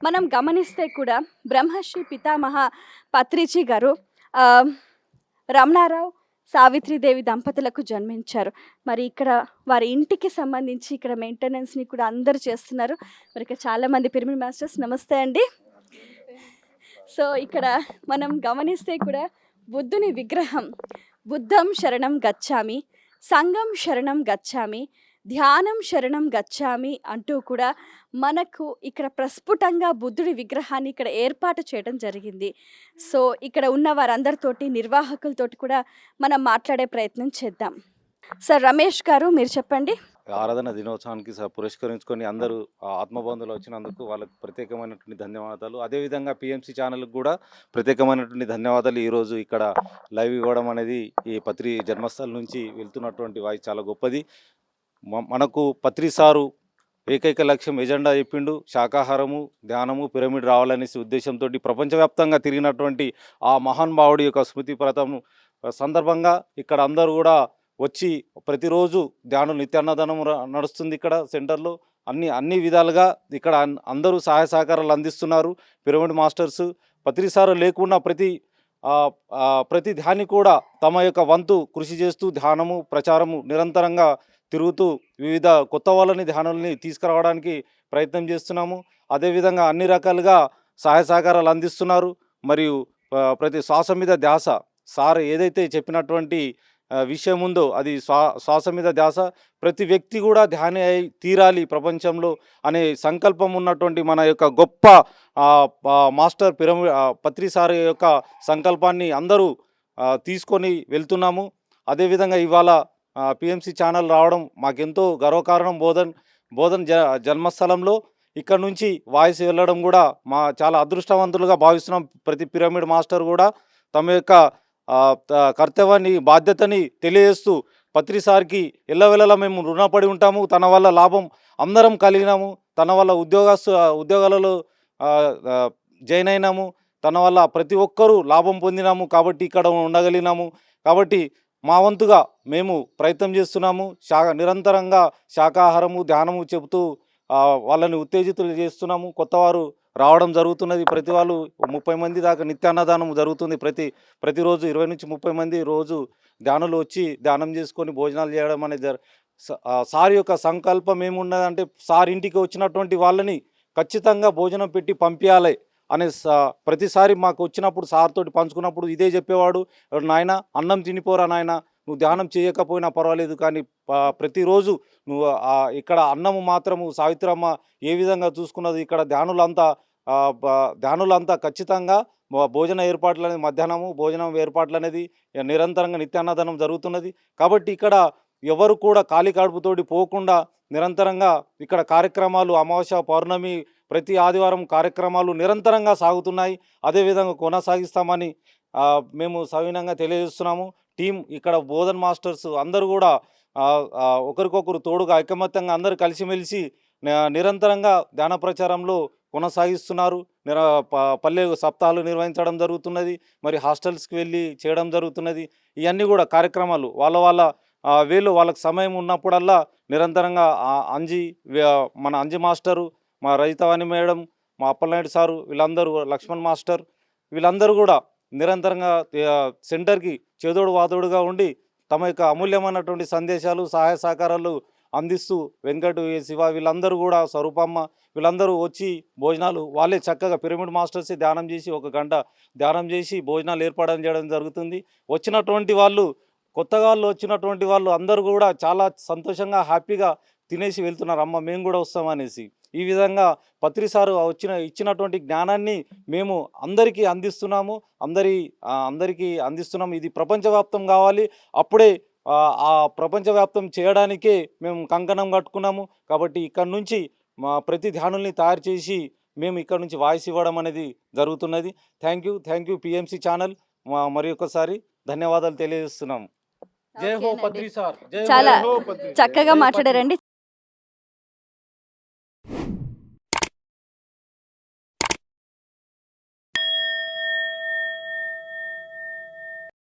మనం గమనిస్తే కూడా బ్రహ్మశ్రీ పితామహ పత్రిజీ గారు ఆహ్, రమణారావు, సావిత్రిదేవి దంపతులకు జన్మించారు. మరి ఇక్కడ వారి ఇంటికి సంబంధించి ఇక్కడ మెయింటెనెన్స్‌ని కూడా అందరూ చేస్తున్నారు. మరి ఇక్కడ చాలామంది పిరమిడ్ మాస్టర్స్ నమస్తే అండి. సో, ఇక్కడ మనం గమనిస్తే కూడా బుద్ధుని విగ్రహం బుద్ధం శరణం గచ్చామి, సంఘం శరణం గచ్చామి, ధ్యానం శరణం గచ్చామి అంటూ కూడా మనకు ఇక్కడ ప్రస్ఫుటంగా బుద్ధుడి విగ్రహాన్ని ఇక్కడ ఏర్పాటు చేయడం జరిగింది. సో, ఇక్కడ ఉన్న వారందరితోటి నిర్వాహకులతోటి కూడా మనం మాట్లాడే ప్రయత్నం చేద్దాం. సార్ రమేష్ గారు మీరు చెప్పండి. ఆరాధన దినోత్సవానికి పురస్కరించుకొని అందరూ ఆత్మబంధువులు వచ్చినందుకు వాళ్ళకు ప్రత్యేకమైనటువంటి ధన్యవాదాలు. అదేవిధంగా పిఎంసి ఛానల్కి కూడా ప్రత్యేకమైనటువంటి ధన్యవాదాలు. ఈరోజు ఇక్కడ లైవ్ ఇవ్వడం అనేది ఈ పత్రి జన్మస్థలం నుంచి వెళ్తున్నటువంటి వాయిస్ చాలా గొప్పది. మనకు పత్రి సారు ఏకైక లక్ష్యం ఎజెండా చెప్పిండు, శాకాహారము, ధ్యానము, పిరమిడ్ రావాలనేసి ఉద్దేశంతో ప్రపంచవ్యాప్తంగా తిరిగినటువంటి ఆ మహానుభావుడి యొక్క స్మృతి ప్రతం సందర్భంగా ఇక్కడ అందరూ కూడా వచ్చి ప్రతిరోజు ధ్యానం నిత్యాన్నదానం నడుస్తుంది. ఇక్కడ సెంటర్లో అన్ని విధాలుగా ఇక్కడ అందరూ సహాయ సహకారాలు అందిస్తున్నారు. పిరమిడ్ మాస్టర్స్ పత్రిసారు లేకుండా ప్రతి ధ్యాని కూడా తమ యొక్క వంతు కృషి చేస్తూ ధ్యానము ప్రచారము నిరంతరంగా తిరుగుతూ వివిధ కొత్త వాళ్ళని ధ్యానాలని తీసుకురావడానికి ప్రయత్నం చేస్తున్నాము. అదేవిధంగా అన్ని రకాలుగా సహాయ సహకారాలు అందిస్తున్నారు. మరియు ప్రతి శ్వాస మీద ధ్యాస సార్ ఏదైతే చెప్పినటువంటి విషయం ఉందో అది శ్వాస మీద ధ్యాస. ప్రతి వ్యక్తి కూడా ధ్యాని అయి తీరాలి ప్రపంచంలో అనే సంకల్పం ఉన్నటువంటి మన యొక్క గొప్ప మాస్టర్ పిరమిడ్ పత్రి సార్ యొక్క సంకల్పాన్ని అందరూ తీసుకొని వెళ్తున్నాము. అదేవిధంగా ఇవాళ పిఎంసి ఛానల్ రావడం మాకెంతో గర్వకారణం. బోధన్ జన్మస్థలంలో ఇక్కడ నుంచి వాయిస్ వెళ్ళడం కూడా చాలా అదృష్టవంతులుగా భావిస్తున్నాం. ప్రతి పిరమిడ్ మాస్టర్ కూడా తమ యొక్క కర్తవ్యాన్ని బాధ్యతని తెలియజేస్తూ పత్రి సార్కి ఎల్లవెల్లలా మేము రుణపడి ఉంటాము. తన వల్ల లాభం అందరం కలిగినాము. తన వల్ల ఉద్యోగాలలో జాయిన్ అయినాము. తన వల్ల ప్రతి ఒక్కరూ లాభం పొందినాము. కాబట్టి ఇక్కడ ఉండగలిగినాము. కాబట్టి మా వంతుగా మేము ప్రయత్నం చేస్తున్నాము. నిరంతరంగా శాకాహారము ధ్యానము చెబుతూ వాళ్ళని ఉత్తేజితులు చేస్తున్నాము. కొత్తవారు రావడం జరుగుతున్నది. ప్రతి వాళ్ళు 30 మంది దాకా నిత్యాన్నదానం జరుగుతుంది. ప్రతిరోజు 20 నుంచి 30 మంది రోజు ధ్యానులు వచ్చి ధ్యానం చేసుకొని భోజనాలు చేయడం అనేది సార్ యొక్క సంకల్పం ఏమున్నదంటే సార్ ఇంటికి వచ్చినటువంటి వాళ్ళని ఖచ్చితంగా భోజనం పెట్టి పంపించాలి అనే ప్రతిసారి మాకు వచ్చినప్పుడు సార్ తోటి పంచుకున్నప్పుడు ఇదే చెప్పేవాడు, నాయన అన్నం తినిపోరా నాయన, నువ్వు ధ్యానం చేయకపోయినా పర్వాలేదు కానీ ప్రతిరోజు నువ్వు ఇక్కడ అన్నము మాత్రము సావిత్రమ్మ ఏ విధంగా చూసుకున్నది ఇక్కడ ధ్యానులంతా ఖచ్చితంగా భోజన ఏర్పాట్లు అనేది మధ్యాహ్నము భోజనం ఏర్పాట్లు అనేది నిరంతరంగా నిత్యాన్నదానం జరుగుతున్నది. కాబట్టి ఇక్కడ ఎవరు కూడా ఖాళీ కడుపుతోటి పోకుండా నిరంతరంగా ఇక్కడ కార్యక్రమాలు అమావాస్య పౌర్ణమి ప్రతి ఆదివారం కార్యక్రమాలు నిరంతరంగా సాగుతున్నాయి. అదేవిధంగా కొనసాగిస్తామని మేము సవినంగా తెలియజేస్తున్నాము. టీం ఇక్కడ బోధన్ మాస్టర్స్ అందరూ కూడా ఒకరికొకరు తోడుగా ఐకమత్యంగా అందరూ కలిసిమెలిసి నిరంతరంగా ధ్యాన ప్రచారంలో కొనసాగిస్తున్నారు. పల్లె సప్తాహాలు నిర్వహించడం జరుగుతున్నది. మరి హాస్టల్స్కి వెళ్ళి చేయడం జరుగుతున్నది. ఇవన్నీ కూడా కార్యక్రమాలు వాళ్ళకి సమయం ఉన్నప్పుడల్లా నిరంతరంగా మన అంజి మాస్టరు, మా రజితవాణి మేడం, మా అప్పలనాయుడు సారు, వీళ్ళందరూ లక్ష్మణ్ మాస్టర్ వీళ్ళందరూ కూడా నిరంతరంగా సెంటర్కి చేదోడు వాదోడుగా ఉండి తమ యొక్క అమూల్యమైనటువంటి సందేశాలు సహాయ సహకారాలు అందిస్తూ వెంకటు శివ వీళ్ళందరూ కూడా స్వరూపమ్మ వీళ్ళందరూ వచ్చి భోజనాలు వాళ్ళే చక్కగా పిరమిడ్ మాస్టర్స్ ధ్యానం చేసి 1 గంట ధ్యానం చేసి భోజనాలు ఏర్పాటు చేయడం జరుగుతుంది. కొత్తగా వచ్చినటువంటి వాళ్ళు అందరూ కూడా చాలా సంతోషంగా హ్యాపీగా తినేసి వెళ్తున్నారు. అమ్మ మేము కూడా వస్తామనేసి. ఈ విధంగా పత్రి సారు ఇచ్చినటువంటి జ్ఞానాన్ని మేము అందరికీ అందిస్తున్నాము. అందరికీ అందిస్తున్నాము. ఇది ప్రపంచవ్యాప్తం కావాలి. అప్పుడే ఆ ప్రపంచవ్యాప్తం చేయడానికే మేము కంకణం కట్టుకున్నాము. కాబట్టి ఇక్కడ నుంచి మా ప్రతి ధ్యానుల్ని తయారు చేసి మేము ఇక్కడ నుంచి వాయిస్ ఇవ్వడం అనేది జరుగుతున్నది. Thank you PMC channel. మరి ఒకసారి ధన్యవాదాలు తెలియజేస్తున్నాము. జై హో పత్రి సార్. చాలా చక్కగా మాట్లాడారండి.